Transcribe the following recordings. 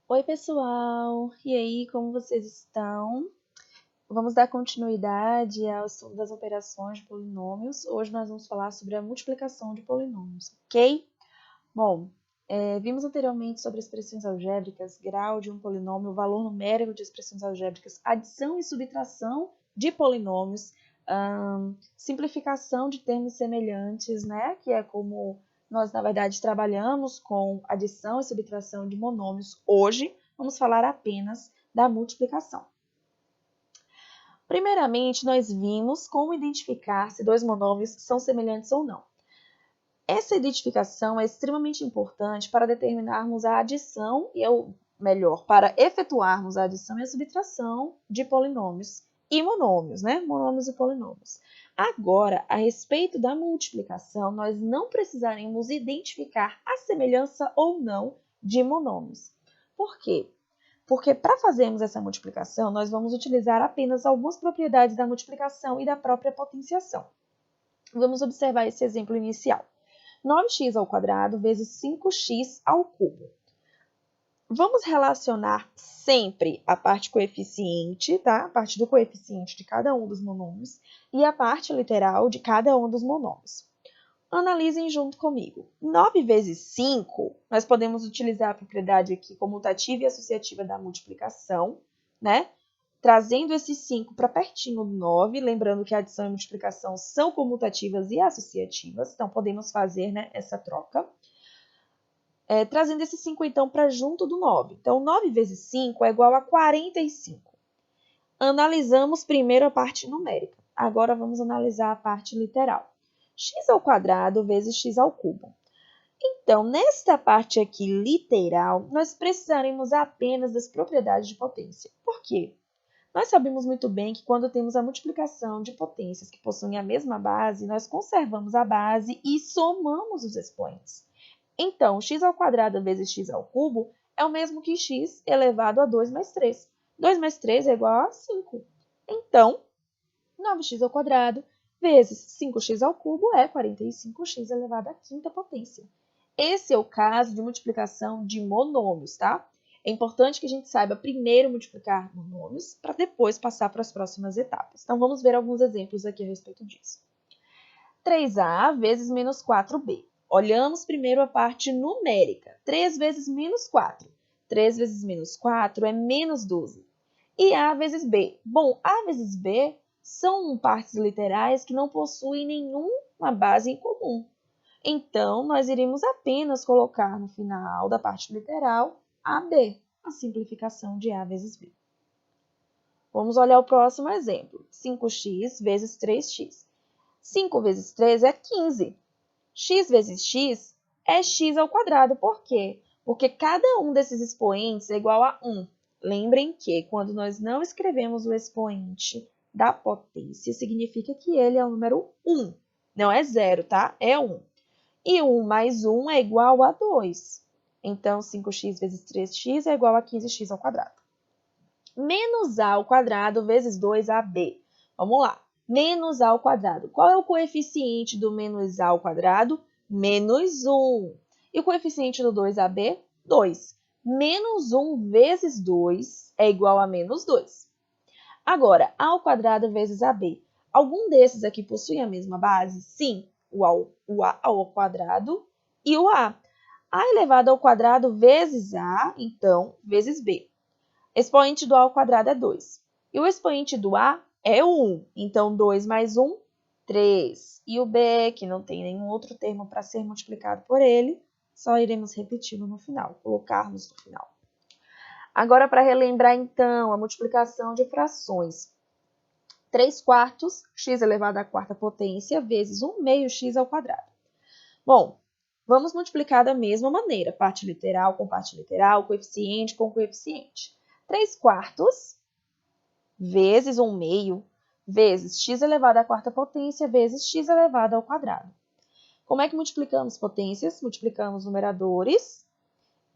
Oi, pessoal! E aí, como vocês estão? Vamos dar continuidade ao estudo das operações de polinômios. Hoje nós vamos falar sobre a multiplicação de polinômios, ok? Bom, vimos anteriormente sobre expressões algébricas, grau de um polinômio, valor numérico de expressões algébricas, adição e subtração de polinômios, simplificação de termos semelhantes, né? Que é como nós, na verdade, trabalhamos com adição e subtração de monômios. Hoje, vamos falar apenas da multiplicação. Primeiramente, nós vimos como identificar se dois monômios são semelhantes ou não. Essa identificação é extremamente importante para determinarmos a adição, para efetuarmos a adição e a subtração de polinômios e monômios, né? Monômios e polinômios. Agora, a respeito da multiplicação, nós não precisaremos identificar a semelhança ou não de monômios. Por quê? Porque para fazermos essa multiplicação, nós vamos utilizar apenas algumas propriedades da multiplicação e da própria potenciação. Vamos observar esse exemplo inicial. 9x² vezes 5x ao cubo. Vamos relacionar sempre a parte coeficiente, tá? A parte do coeficiente de cada um dos monômios e a parte literal de cada um dos monômios. Analisem junto comigo. 9 vezes 5, nós podemos utilizar a propriedade aqui comutativa e associativa da multiplicação, né? Trazendo esse 5 para pertinho do 9, lembrando que a adição e a multiplicação são comutativas e associativas, então podemos fazer, né, essa troca. Trazendo esse 5, então, para junto do 9. Então, 9 vezes 5 é igual a 45. Analisamos primeiro a parte numérica. Agora, vamos analisar a parte literal. X² vezes x ao cubo. Então, nesta parte aqui literal, nós precisaremos apenas das propriedades de potência. Por quê? Nós sabemos muito bem que quando temos a multiplicação de potências que possuem a mesma base, nós conservamos a base e somamos os expoentes. Então, x² vezes x ao cubo é o mesmo que x elevado a 2 mais 3. 2 mais 3 é igual a 5. Então, 9x² vezes 5x ao cubo é 45x elevado à quinta potência. Esse é o caso de multiplicação de monômios, tá? É importante que a gente saiba primeiro multiplicar monômios para depois passar para as próximas etapas. Então, vamos ver alguns exemplos aqui a respeito disso. 3a vezes menos 4b. Olhamos primeiro a parte numérica. 3 vezes menos 4. 3 vezes menos 4 é menos 12. E a vezes b. Bom, a vezes b são partes literais que não possuem nenhuma base em comum. Então, nós iremos apenas colocar no final da parte literal AB, a simplificação de A vezes B. Vamos olhar o próximo exemplo. 5x vezes 3x. 5 vezes 3 é 15. X vezes x é x². Por quê? Porque cada um desses expoentes é igual a 1. Lembrem que quando nós não escrevemos o expoente da potência, significa que ele é o número 1. Não é 0, tá? É 1. E 1 mais 1 é igual a 2. Então, 5x vezes 3x é igual a 15x². Menos a² vezes 2ab. Vamos lá. Menos a². Qual é o coeficiente do menos a²? Menos 1. E o coeficiente do 2ab? 2. Menos 1 vezes 2 é igual a menos 2. Agora, a² vezes ab. Algum desses aqui possui a mesma base? Sim. O a ao quadrado e o a. A elevado ao quadrado vezes a, então, vezes b. Expoente do a ao quadrado é 2. E o expoente do a é 1. Então, 2 mais 1, 3. E o b, que não tem nenhum outro termo para ser multiplicado por ele, só iremos repeti-lo no final, colocarmos no final. Agora, para relembrar, então, a multiplicação de frações. 3/4 x elevado à quarta potência vezes 1/2 x ao quadrado. Bom, vamos multiplicar da mesma maneira, parte literal com parte literal, coeficiente com coeficiente. 3/4 vezes 1/2 vezes x elevado à quarta potência vezes x elevado ao quadrado. Como é que multiplicamos potências? Multiplicamos numeradores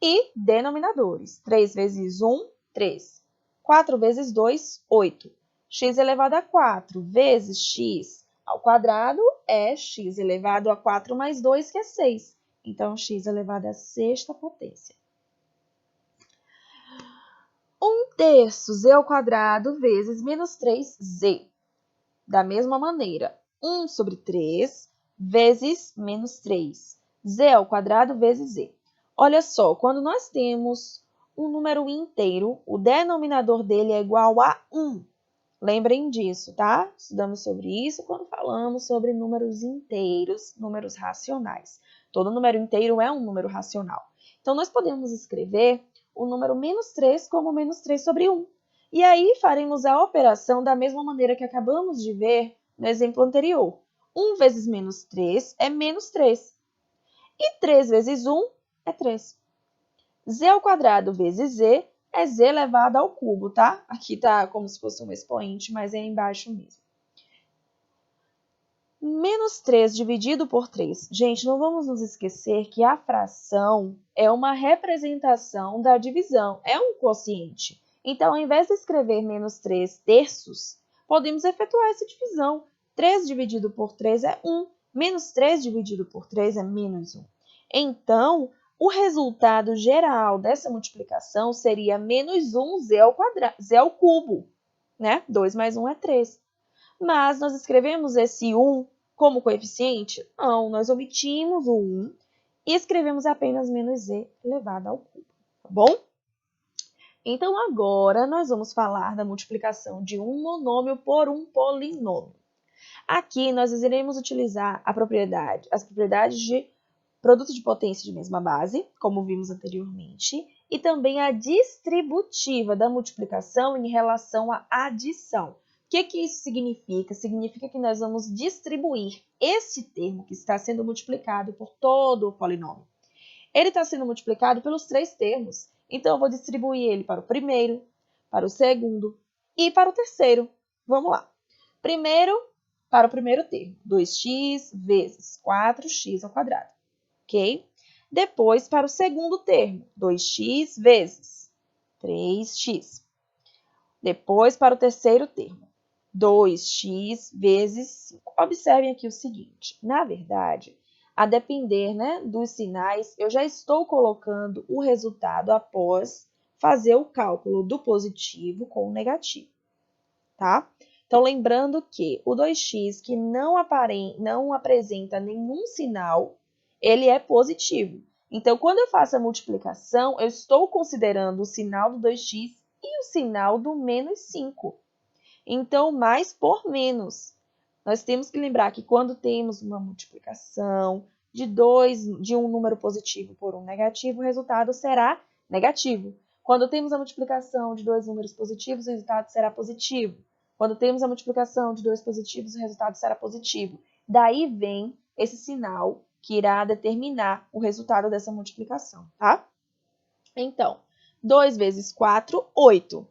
e denominadores. 3 vezes 1, 3. 4 vezes 2, 8. X elevado a 4 vezes x ao quadrado é x elevado a 4 mais 2, que é 6. Então, x elevado à sexta potência. terço z ao quadrado vezes menos 3z. Da mesma maneira, 1 sobre 3 vezes menos 3. Z ao quadrado vezes z. Olha só, quando nós temos um número inteiro, o denominador dele é igual a 1. Lembrem disso, tá? Estudamos sobre isso quando falamos sobre números inteiros, números racionais. Todo número inteiro é um número racional. Então, nós podemos escrever o número menos 3 como menos 3 sobre 1. E aí, faremos a operação da mesma maneira que acabamos de ver no exemplo anterior. 1 vezes menos 3 é menos 3. E 3 vezes 1 é 3. Z ao quadrado vezes z é z elevado ao cubo, tá? Aqui tá como se fosse um expoente, mas é embaixo mesmo. Menos 3 dividido por 3. Gente, não vamos nos esquecer que a fração é uma representação da divisão, é um quociente. Então, ao invés de escrever menos 3 terços, podemos efetuar essa divisão. 3 dividido por 3 é 1, menos 3 dividido por 3 é menos 1. Então, o resultado geral dessa multiplicação seria menos 1z ao quadrado, z ao cubo, né? 2 mais 1 é 3. Mas nós escrevemos esse 1 como coeficiente? Não, nós omitimos o 1 e escrevemos apenas menos z elevado ao cubo, tá bom? Então, agora nós vamos falar da multiplicação de um monômio por um polinômio. Aqui nós iremos utilizar as propriedades de produto de potência de mesma base, como vimos anteriormente, e também a distributiva da multiplicação em relação à adição. O que isso significa? Significa que nós vamos distribuir esse termo que está sendo multiplicado por todo o polinômio. Ele está sendo multiplicado pelos 3 termos, então eu vou distribuir ele para o primeiro, para o segundo e para o terceiro. Vamos lá. Primeiro, para o primeiro termo, 2x vezes 4x ao quadrado. Ok? Depois, para o segundo termo, 2x vezes 3x. Depois, para o terceiro termo, 2x vezes 5. Observem aqui o seguinte, na verdade, a depender, né, dos sinais, eu já estou colocando o resultado após fazer o cálculo do positivo com o negativo, tá? Então, lembrando que o 2x que não apresenta nenhum sinal, ele é positivo. Então, quando eu faço a multiplicação, eu estou considerando o sinal do 2x e o sinal do menos 5. Então, mais por menos. Nós temos que lembrar que quando temos uma multiplicação de um número positivo por um negativo, o resultado será negativo. Quando temos a multiplicação de 2 números positivos, o resultado será positivo. Quando temos a multiplicação de 2 positivos, o resultado será positivo. Daí vem esse sinal que irá determinar o resultado dessa multiplicação, tá? Então, 2 vezes 4, 8.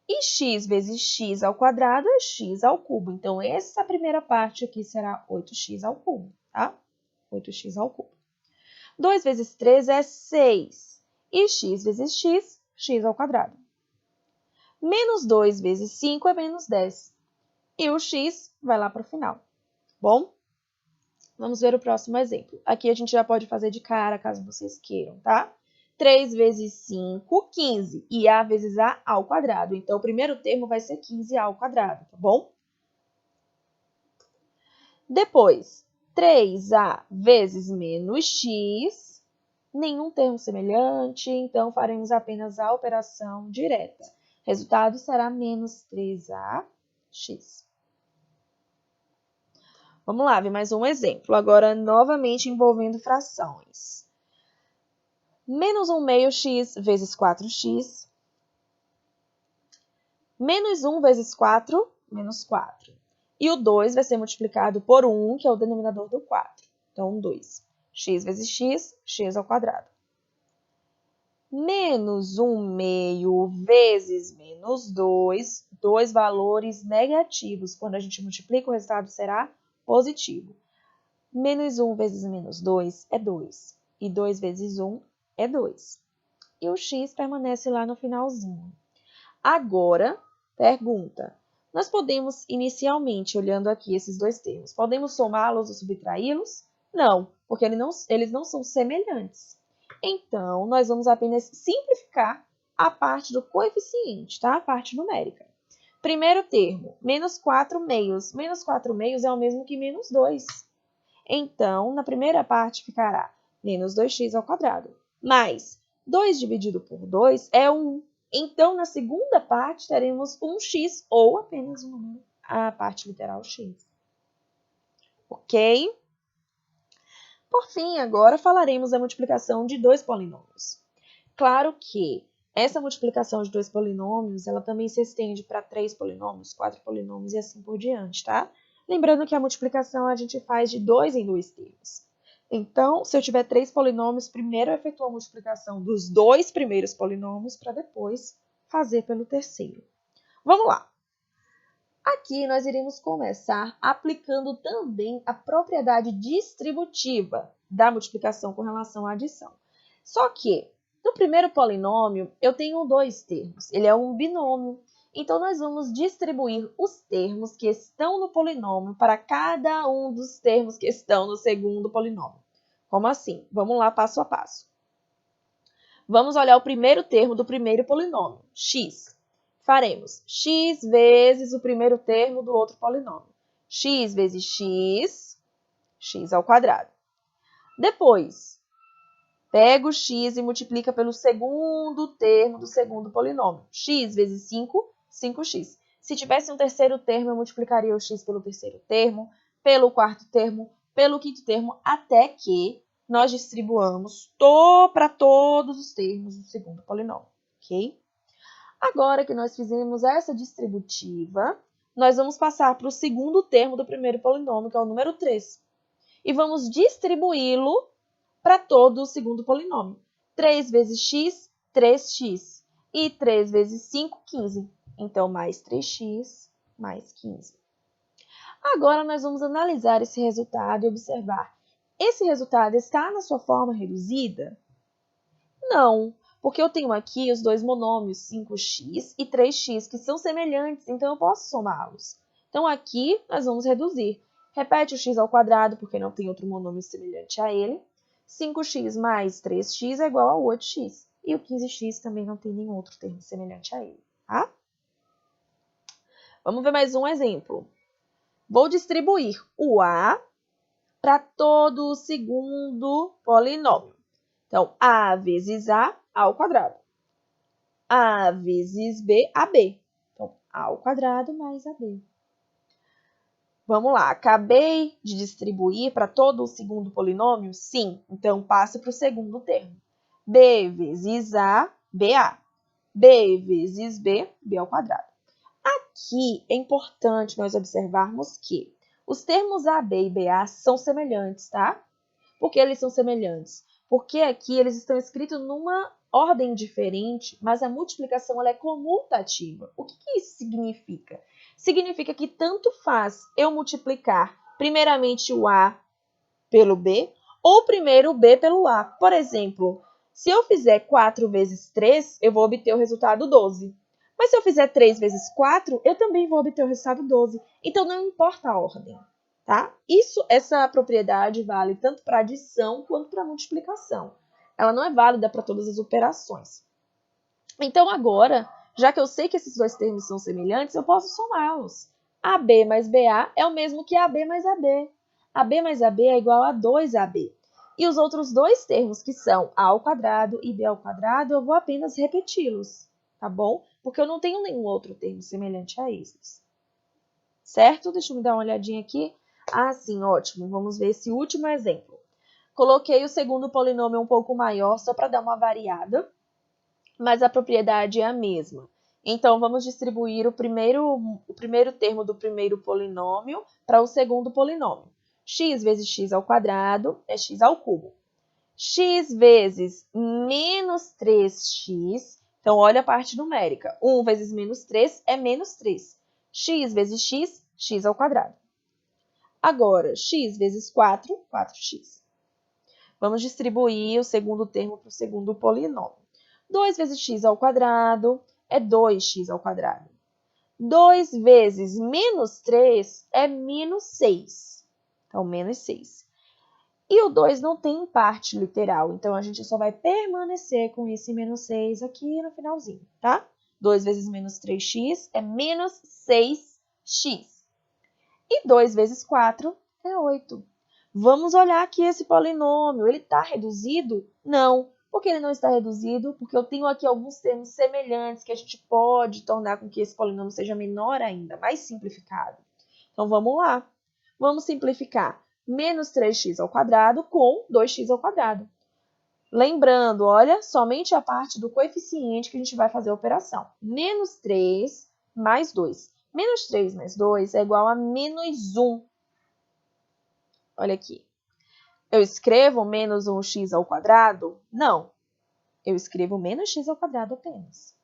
E x vezes x ao quadrado é x ao cubo. Então, essa primeira parte aqui será 8x ao cubo, tá? 8x ao cubo. 2 vezes 3 é 6. E x vezes x, x ao quadrado. Menos 2 vezes 5 é menos 10. E o x vai lá para o final. Bom? Vamos ver o próximo exemplo. Aqui a gente já pode fazer de cara, caso vocês queiram, tá? 3 vezes 5, 15. E a vezes a ao quadrado. Então, o primeiro termo vai ser 15a ao quadrado, tá bom? Depois, 3a vezes menos x. Nenhum termo semelhante, então faremos apenas a operação direta. Resultado será menos 3ax. Vamos lá, ver mais um exemplo. Agora, novamente envolvendo frações. Menos 1/2 x vezes 4x. Menos 1 vezes 4, menos 4. E o 2 vai ser multiplicado por 1, que é o denominador do 4. Então, 2. X vezes x, x ao quadrado. Menos 1/2 vezes menos 2, dois valores negativos. Quando a gente multiplica, o resultado será positivo. Menos 1 vezes menos 2 é 2. E 2 vezes 1 é 2. E o x permanece lá no finalzinho. Agora, pergunta. Nós podemos, inicialmente, olhando aqui esses dois termos, podemos somá-los ou subtraí-los? Não, porque eles não são semelhantes. Então, nós vamos apenas simplificar a parte do coeficiente, tá? A parte numérica. Primeiro termo, menos 4 meios. Menos 4 meios é o mesmo que menos 2. Então, na primeira parte ficará menos 2x ao quadrado. Mais 2 dividido por 2 é 1. Então, na segunda parte, teremos 1x ou apenas um número, a parte literal x. Ok? Por fim, agora falaremos da multiplicação de dois polinômios. Claro que essa multiplicação de dois polinômios, ela também se estende para 3 polinômios, 4 polinômios e assim por diante, tá? Lembrando que a multiplicação a gente faz de 2 em 2 termos. Então, se eu tiver 3 polinômios, primeiro eu efetuo a multiplicação dos 2 primeiros polinômios para depois fazer pelo terceiro. Vamos lá! Aqui nós iremos começar aplicando também a propriedade distributiva da multiplicação com relação à adição. Só que, no primeiro polinômio, eu tenho 2 termos. Ele é um binômio. Então, nós vamos distribuir os termos que estão no polinômio para cada um dos termos que estão no segundo polinômio. Como assim? Vamos lá, passo a passo. Vamos olhar o primeiro termo do primeiro polinômio, x. Faremos x vezes o primeiro termo do outro polinômio. X vezes x, x ao quadrado. Depois, pega o x e multiplica pelo segundo termo do segundo polinômio. X vezes 5, 5x. Se tivesse um terceiro termo, eu multiplicaria o x pelo terceiro termo, pelo quarto termo, pelo quinto termo, até que nós distribuamos para todos os termos do segundo polinômio, ok? Agora que nós fizemos essa distributiva, nós vamos passar para o segundo termo do primeiro polinômio, que é o número 3. E vamos distribuí-lo para todo o segundo polinômio. 3 vezes x, 3x. E 3 vezes 5, 15. Então, mais 3x, mais 15. Agora, nós vamos analisar esse resultado e observar. Esse resultado está na sua forma reduzida? Não, porque eu tenho aqui os dois monômios, 5x e 3x, que são semelhantes, então eu posso somá-los. Então, aqui nós vamos reduzir. Repete o x ao quadrado, porque não tem outro monômio semelhante a ele. 5x mais 3x é igual a 8x. E o 15x também não tem nenhum outro termo semelhante a ele, tá? Vamos ver mais um exemplo. Vou distribuir o a para todo o segundo polinômio. Então, a vezes a ao quadrado. A vezes b, AB. Então, a ao quadrado mais AB. Vamos lá, acabei de distribuir para todo o segundo polinômio? Sim, então passo para o segundo termo. B vezes A, BA. B vezes B, B ao quadrado. Aqui é importante nós observarmos que os termos AB e BA são semelhantes, tá? Por que eles são semelhantes? Porque aqui eles estão escritos numa ordem diferente, mas a multiplicação ela é comutativa. O que isso significa? Significa que tanto faz eu multiplicar primeiramente o A pelo B, ou primeiro o B pelo A. Por exemplo, se eu fizer 4 vezes 3, eu vou obter o resultado 12. Mas se eu fizer 3 vezes 4, eu também vou obter o resultado 12. Então, não importa a ordem, tá? Essa propriedade vale tanto para adição quanto para multiplicação. Ela não é válida para todas as operações. Então, agora, já que eu sei que esses dois termos são semelhantes, eu posso somá-los. AB mais BA é o mesmo que AB mais AB. AB mais AB é igual a 2AB. E os outros dois termos, que são A ao quadrado e B ao quadrado, eu vou apenas repeti-los, tá bom? Porque eu não tenho nenhum outro termo semelhante a esses. Certo? Deixa eu me dar uma olhadinha aqui. Ah, sim, ótimo. Vamos ver esse último exemplo. Coloquei o segundo polinômio um pouco maior, só para dar uma variada, mas a propriedade é a mesma. Então, vamos distribuir o primeiro termo do primeiro polinômio para o segundo polinômio. X vezes x ao quadrado é x ao cubo. X vezes menos 3x, então olha a parte numérica. 1 vezes menos 3 é menos 3. X vezes x, x ao quadrado. Agora, x vezes 4, 4x. Vamos distribuir o segundo termo para o segundo polinômio. 2 vezes x ao quadrado é 2x ao quadrado. 2 vezes menos 3 é menos 6. Então, menos 6. E o 2 não tem parte literal, então a gente só vai permanecer com esse menos 6 aqui no finalzinho, tá? 2 vezes menos 3x é menos 6x. E 2 vezes 4 é 8. Vamos olhar aqui esse polinômio. Ele está reduzido? Não. Por que ele não está reduzido? Porque eu tenho aqui alguns termos semelhantes que a gente pode tornar com que esse polinômio seja menor ainda, mais simplificado. Então, vamos lá. Vamos simplificar menos 3x ao quadrado com 2x ao quadrado. Lembrando, olha, somente a parte do coeficiente que a gente vai fazer a operação. Menos 3 mais 2. Menos 3 mais 2 é igual a menos 1. Olha aqui. Eu escrevo menos 1x ao quadrado? Não. Eu escrevo menos x ao quadrado apenas.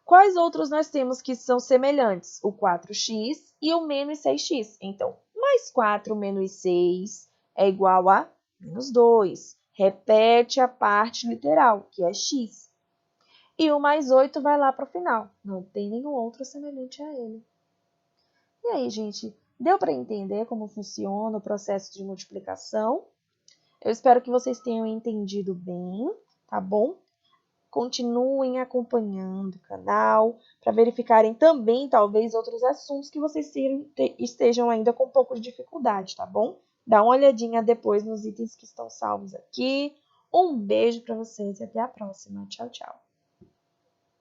Quais outros nós temos que são semelhantes? O 4x e o menos 6x. Então, mais 4 menos 6 é igual a menos 2. Repete a parte literal, que é x. E o mais 8 vai lá para o final. Não tem nenhum outro semelhante a ele. E aí, gente, deu para entender como funciona o processo de multiplicação? Eu espero que vocês tenham entendido bem, tá bom? Continuem acompanhando o canal para verificarem também, talvez, outros assuntos que vocês estejam ainda com um pouco de dificuldade, tá bom? Dá uma olhadinha depois nos itens que estão salvos aqui. Um beijo para vocês e até a próxima. Tchau, tchau.